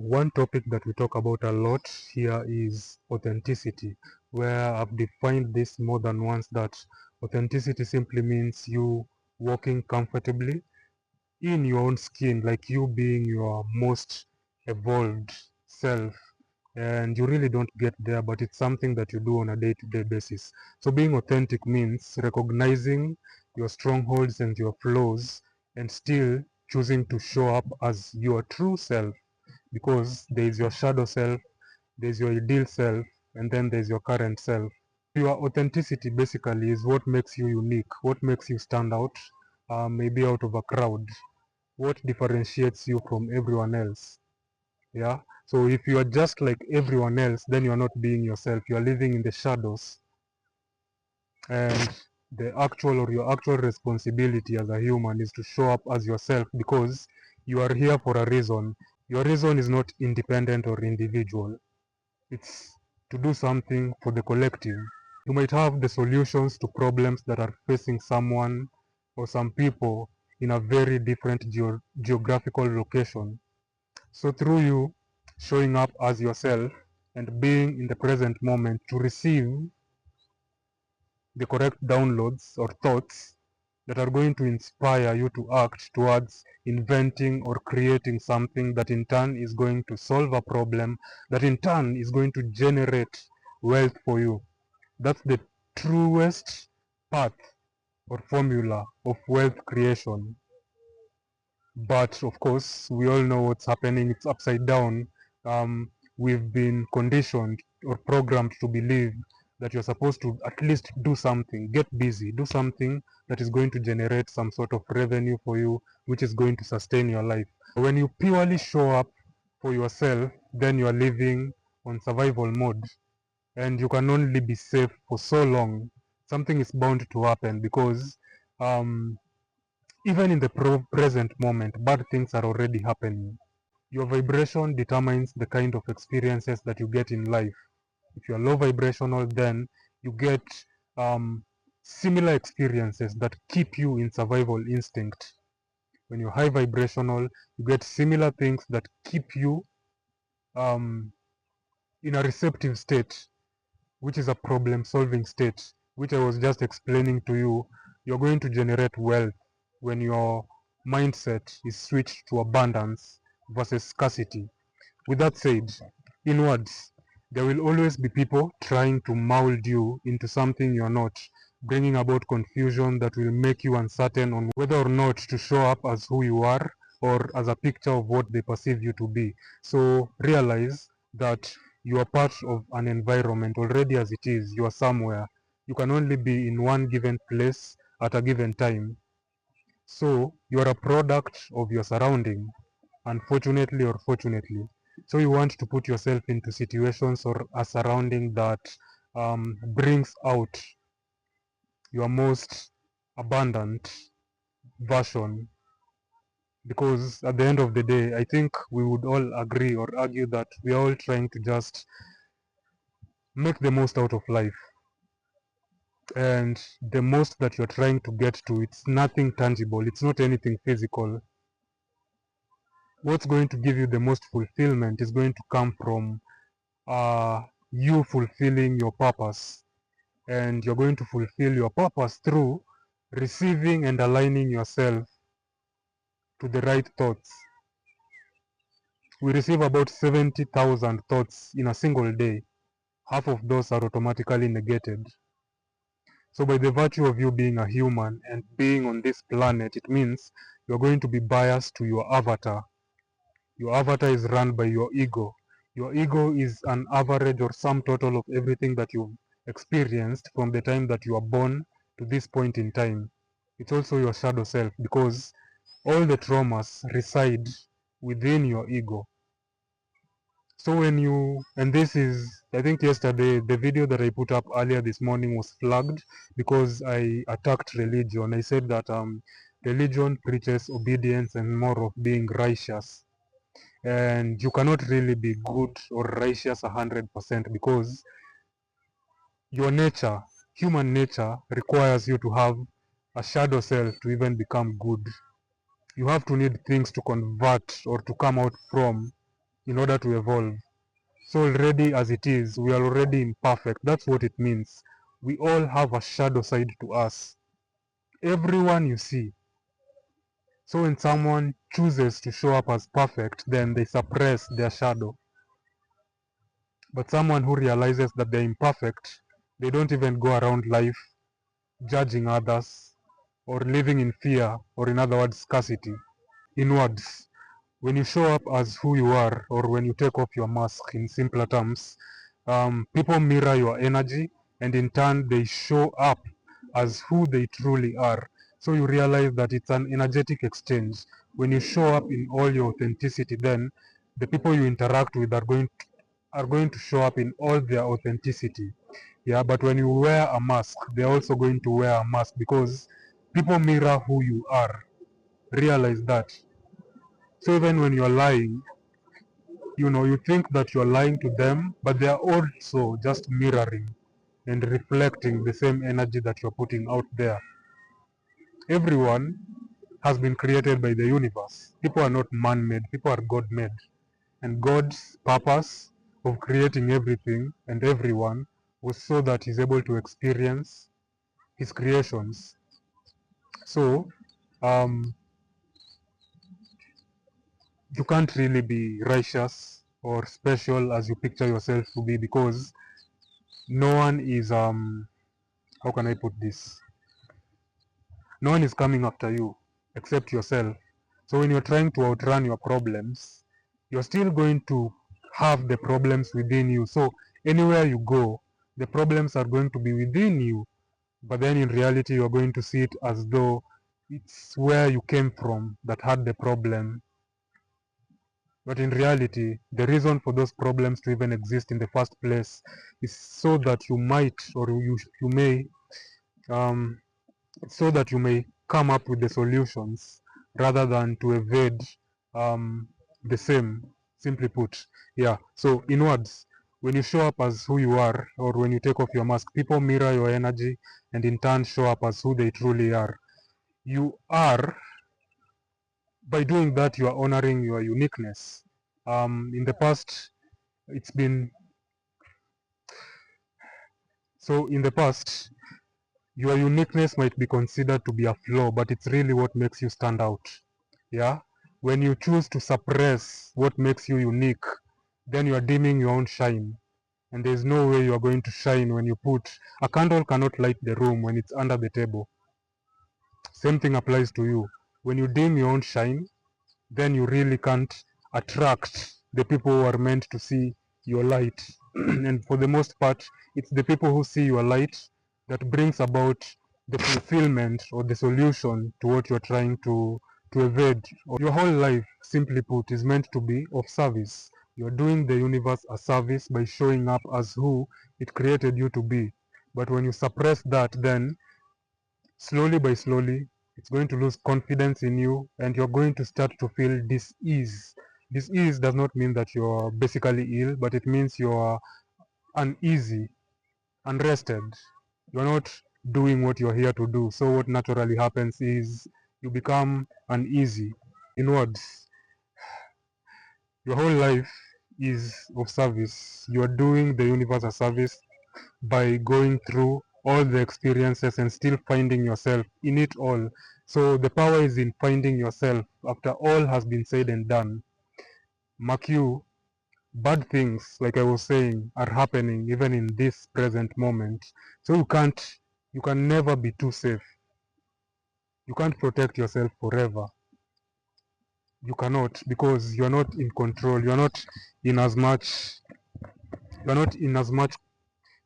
One topic that we talk about a lot here is authenticity, where I've defined this more than once that authenticity simply means you walking comfortably in your own skin, like you being your most evolved self. And you really don't get there, but it's something that you do on a day-to-day basis. So being authentic means recognizing your strongholds and your flaws and still choosing to show up as your true self, because there is your shadow self, there's your ideal self, and then there's your current self. Your authenticity basically is what makes you unique, what makes you stand out, maybe out of a crowd, what differentiates you from everyone else. Yeah. So if you are just like everyone else, then you are not being yourself. You are living in the shadows, and the actual or your actual responsibility as a human is to show up as yourself, because you are here for a reason. Your reason is not independent or individual. It's to do something for the collective. You might have the solutions to problems that are facing someone or some people in a very different geographical location. So through you showing up as yourself and being in the present moment to receive the correct downloads or thoughts that are going to inspire you to act towards inventing or creating something that in turn is going to solve a problem, that in turn is going to generate wealth for you. That's the truest path or formula of wealth creation. But of course, we all know what's happening. It's upside down. We've been conditioned or programmed to believe that you're supposed to at least do something, get busy, do something that is going to generate some sort of revenue for you, which is going to sustain your life. When you purely show up for yourself, then you are living on survival mode, and you can only be safe for so long. Something is bound to happen, because um, even in the present moment, bad things are already happening. Your vibration determines the kind of experiences that you get in life. If you're low vibrational, then you get similar experiences that keep you in survival instinct. When you're high vibrational, you get similar things that keep you um, in a receptive state, which is a problem solving state, which I was just explaining to you. You're going to generate wealth when your mindset is switched to abundance versus scarcity. With that said, inwards, there will always be people trying to mold you into something you're not, bringing about confusion that will make you uncertain on whether or not to show up as who you are or as a picture of what they perceive you to be. So realize that you are part of an environment already as it is. You are somewhere. You can only be in one given place at a given time. So you are a product of your surrounding, unfortunately or fortunately. So you want to put yourself into situations or a surrounding that brings out your most abundant version. Because at the end of the day, I think we would all agree or argue that we are all trying to just make the most out of life. And the most that you're trying to get to, it's nothing tangible, it's not anything physical. What's going to give you the most fulfillment is going to come from you fulfilling your purpose. And you're going to fulfill your purpose through receiving and aligning yourself to the right thoughts. We receive about 70,000 thoughts in a single day. Half of those are automatically negated. So by the virtue of you being a human and being on this planet, it means you're going to be biased to your avatar. Your avatar is run by your ego. Your ego is an average or sum total of everything that you've experienced from the time that you are born to this point in time. It's also your shadow self, because all the traumas reside within your ego. So when you, and this is, I think yesterday, the video that I put up earlier this morning was flagged because I attacked religion. I said that religion preaches obedience and more of being righteous. And you cannot really be good or righteous 100%, because your nature, human nature, requires you to have a shadow self to even become good. You have to need things to convert or to come out from in order to evolve. So already as it is, we are already imperfect. That's what it means. We all have a shadow side to us. Everyone you see. So when someone chooses to show up as perfect, then they suppress their shadow. But someone who realizes that they're imperfect, they don't even go around life judging others or living in fear, or in other words, scarcity. Inwards, when you show up as who you are, or when you take off your mask, in simpler terms, people mirror your energy, and in turn they show up as who they truly are. So you realize that it's an energetic exchange. When you show up in all your authenticity, then the people you interact with are going to show up in all their authenticity. Yeah, but when you wear a mask, they're also going to wear a mask, because people mirror who you are. Realize that. So even when you're lying, you think that you're lying to them, but they are also just mirroring and reflecting the same energy that you're putting out there. Everyone has been created by the universe. People are not man-made, people are God-made. And God's purpose of creating everything and everyone was so that he's able to experience his creations. So, um, you can't really be righteous or special as you picture yourself to be, because no one is how can I put this? No one is coming after you except yourself. So when you're trying to outrun your problems, you're still going to have the problems within you. So anywhere you go, the problems are going to be within you. But then in reality, you're going to see it as though it's where you came from that had the problem. But in reality, the reason for those problems to even exist in the first place is so that you might, or you may, um, so that you may come up with the solutions rather than to evade um, the same. Simply put, yeah. So inwards, when you show up as who you are, or when you take off your mask, people mirror your energy and in turn show up as who they truly are. You are, by doing that, you are honoring your uniqueness. In the past, it's been so in the past, your uniqueness might be considered to be a flaw, but it's really what makes you stand out. Yeah, when you choose to suppress what makes you unique, then you are dimming your own shine, and there's no way you are going to shine when you put a candle cannot light the room when it's under the table. Same thing applies to you. When you dim your own shine, then you really can't attract the people who are meant to see your light. And for the most part, it's the people who see your light that brings about the fulfillment or the solution to what you're trying to evade. Your whole life, simply put, is meant to be of service. You're doing the universe a service by showing up as who it created you to be. But when you suppress that, then slowly by slowly, it's going to lose confidence in you, and you're going to start to feel dis-ease. Dis-ease does not mean that you're basically ill, but it means you're uneasy, unrested. You're not doing what you're here to do. So what naturally happens is you become uneasy. Inwards, your whole life is of service. You're doing the universe a service by going through all the experiences and still finding yourself in it all. So the power is in finding yourself after all has been said and done. Mark you, bad things, like I was saying, are happening even in this present moment. So you can never be too safe. You can't protect yourself forever. You cannot, because you're not in control. In as much, you're not in as much,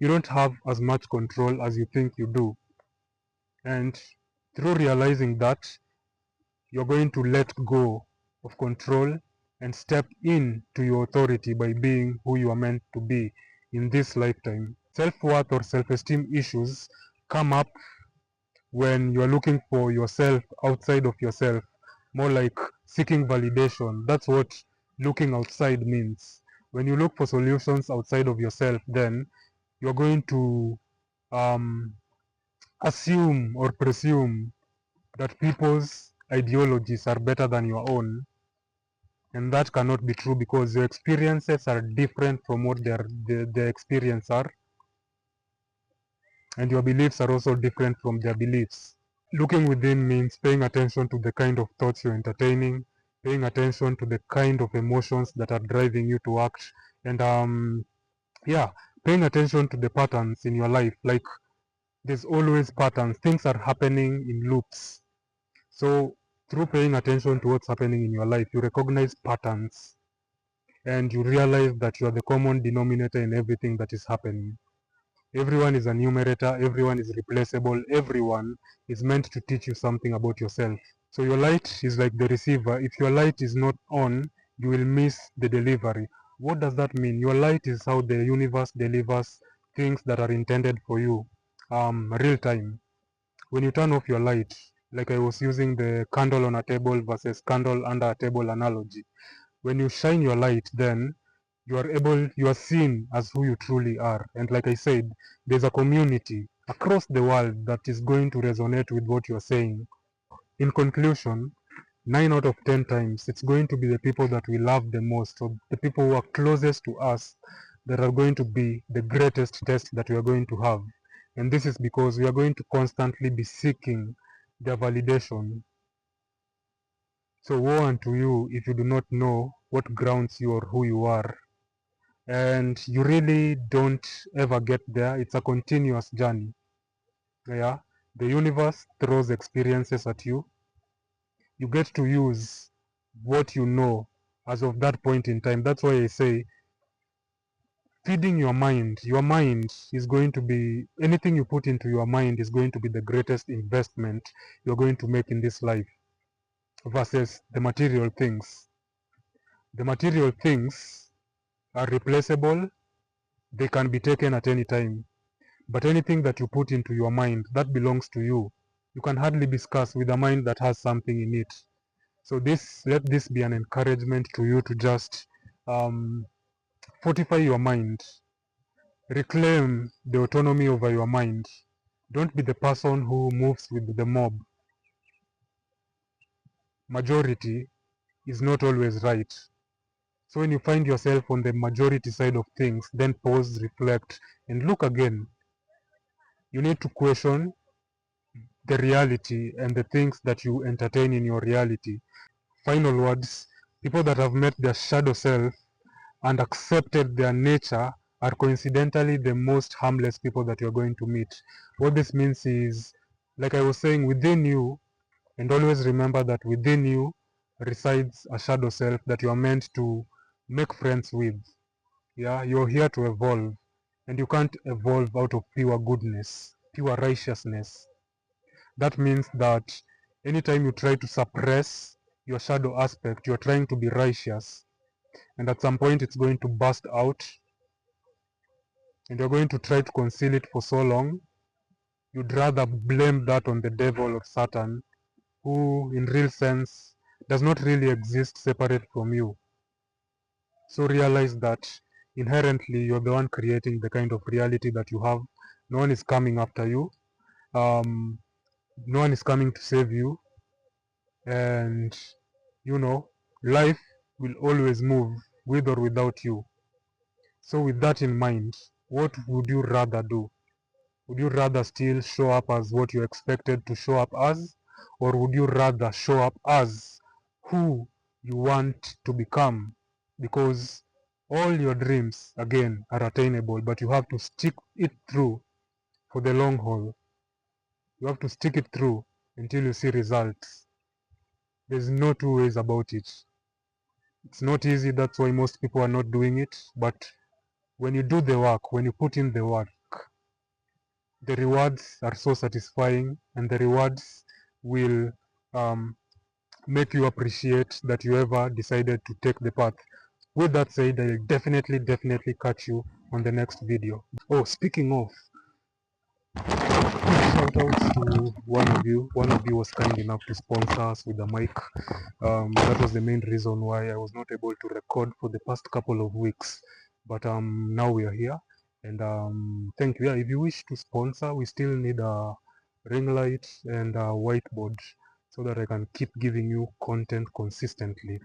you don't have as much control as you think you do. And through realizing that, you're going to let go of control and step into your authority by being who you are meant to be in this lifetime. Self-worth or self-esteem issues come up when you're looking for yourself outside of yourself, more like seeking validation. That's what looking outside means. When you look for solutions outside of yourself, then you're going to um, assume or presume that people's ideologies are better than your own. And that cannot be true because your experiences are different from what their experience are, and your beliefs are also different from their beliefs. Looking within means paying attention to the kind of thoughts you're entertaining, paying attention to the kind of emotions that are driving you to act, and yeah, paying attention to the patterns in your life. Like, there's always patterns. Things are happening in loops. So through paying attention to what's happening in your life, you recognize patterns and you realize that you are the common denominator in everything that is happening. Everyone is a numerator, everyone is replaceable, everyone is meant to teach you something about yourself. So your light is like the receiver. If your light is not on, you will miss the delivery. What does that mean? Your light is how the universe delivers things that are intended for you, real time. When you turn off your light, like I was using the candle on a table versus candle under a table analogy, when you shine your light, then you are seen as who you truly are. And like I said, there's a community across the world that is going to resonate with what you're saying. In conclusion, 9 out of 10 times, it's going to be the people that we love the most, or the people who are closest to us, that are going to be the greatest test that we are going to have. And this is because we are going to constantly be seeking their validation. So woe unto you if you do not know what grounds you or who you are. And you really don't ever get there. It's a continuous journey. Yeah. The universe throws experiences at you. You get to use what you know as of that point in time. That's why I say feeding your mind is going to be, anything you put into your mind is going to be the greatest investment you're going to make in this life versus the material things. The material things are replaceable, they can be taken at any time. But anything that you put into your mind, that belongs to you. You can hardly be scarce with a mind that has something in it. So let this be an encouragement to you to just fortify your mind, reclaim the autonomy over your mind. Don't be the person who moves with the mob. Majority is not always right. So when you find yourself on the majority side of things, then pause, reflect, and look again. You need to question the reality and the things that you entertain in your reality. Final words: people that have met their shadow self and accepted their nature are coincidentally the most harmless people that you're going to meet. What this means is, like I was saying, within you, and always remember that within you resides a shadow self that you are meant to make friends with. Yeah, you're here to evolve, and you can't evolve out of pure goodness, pure righteousness. That means that anytime you try to suppress your shadow aspect, you're trying to be righteous. And at some point it's going to burst out, and you're going to try to conceal it for so long. You'd rather blame that on the devil or Satan, who in real sense does not really exist separate from you. So realize that inherently you're the one creating the kind of reality that you have. No one is coming after you. No one is coming to save you. And life will always move with or without you. So with that in mind, what would you rather do? Would you rather still show up as what you expected to show up as, or would you rather show up as who you want to become? Because all your dreams, again, are attainable, but you have to stick it through for the long haul. You have to stick it through until you see results. There's no two ways about it. It's not easy, that's why most people are not doing it. But when you do the work, when you put in the work, the rewards are so satisfying, and the rewards will make you appreciate that you ever decided to take the path. With that said, I'll definitely catch you on the next video. Oh, speaking of, shout outs to one of you. One of you was kind enough to sponsor us with a mic. That was the main reason why I was not able to record for the past couple of weeks. But now we are here, and thank you. Yeah, if you wish to sponsor, we still need a ring light and a whiteboard so that I can keep giving you content consistently.